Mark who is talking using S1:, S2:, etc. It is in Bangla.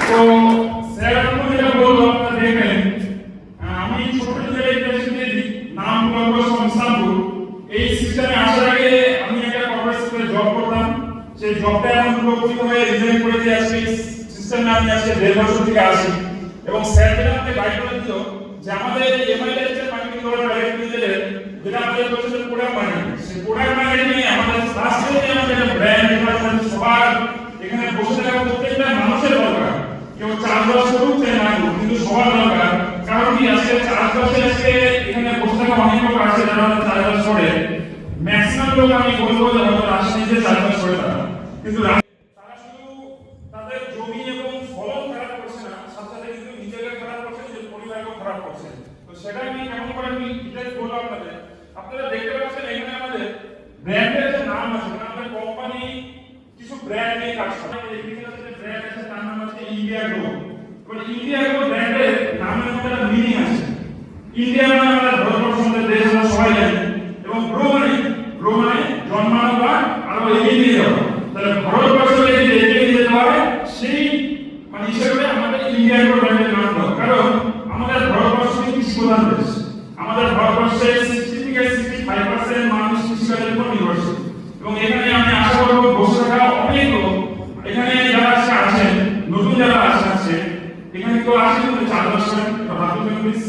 S1: তো স্যার আপনি যেটা বলবো আপনারা দেখবেন আমি ছোট থেকে ইউনিভার্সিটির নাম গল্প সংস্থানপুর এই সিস্টেমে আসার আগে আমি একটা কর্পোরেট সেক্টরে জব করতাম। সেই জবটা এমন পুরোপুরি হয়ে রিজাইন করে দিয়ে আজকে সিস্টেমে আমি আজকে 1.5 বছর থেকে আসি এবং স্যার যেটা আমাকে গাইড করে দিল যে আমাদের এমআইএস এর মার্কেটিং করার ডাইরেক্ট লিডারের যেটা আমাদের বলছিল প্রোডাক্ট মার্কেটিং, সেই প্রোডাক্ট মার্কেটিং এ আমাদের ফার্স্টে আমাদের ব্র্যান্ড ডিপার্টমেন্ট সবার এখানে বসে থাকা প্রত্যেকটা মানুষের দরকার। কেউ চাষবাস করুক চাই না করুক কিন্তু সবার দরকার। কারণ কি আজকে চাষবাসে আজকে এখানে বসে থাকা অনেক লোক আছে যারা চাষবাস করে, ম্যাক্সিমাম লোক আমি বলবো যে হয়তো রাজনীতিতে চাষবাস করে তারা, কিন্তু তারা শুধু তাদের জমি এবং ফলন খারাপ করছে না, সাথে সাথে কিন্তু নিজেকে খারাপ করছে, নিজের পরিবারকেও খারাপ করছে। তো সেটা আমি কেমন করে আমি ডিটেইলস বলবো আপনাদের। আপনারা দেখতে পাচ্ছেন এখানে আমাদের ব্র্যান্ডের যে নাম আছে, আমাদের কোম্পানি কিছু ব্র্যান্ড নিয়ে কাজ করে। এগ্রিকালচার যে ব্র্যান্ড আছে তার নাম হচ্ছে ইন্ডিয়া গ্রো। এবার ইন্ডিয়া গ্রো ব্র্যান্ডের নামের মধ্যে একটা মিনিং আছে। ইন্ডিয়া মানে আমাদের ভারতবর্ষ, আমাদের দেশ, আমরা সবাই জানি, এবং গ্রো মানে জন্মানো বা আরো এগিয়ে নিয়ে যাওয়া। তাহলে ভারতবর্ষকে যদি এগিয়ে নিয়ে যেতে হয় সেই মানে হিসেবে আমাদের ইন্ডিয়া গ্রো ব্র্যান্ডের নাম দাও। কারণ আমাদের ভারতবর্ষ কৃষি প্রধান দেশ। আমাদের ভারতবর্ষের 60 থেকে 65% মানুষ কৃষিকাজের উপর নির্ভরশীল এবং এখানে আমি আশা করব বসে থাকা অনেক লোক এখানে যারা আছেন, নতুন যারা আছে এখানে কেউ আসেন চাষবাস করেন, হাত তুলবেন প্লিজ।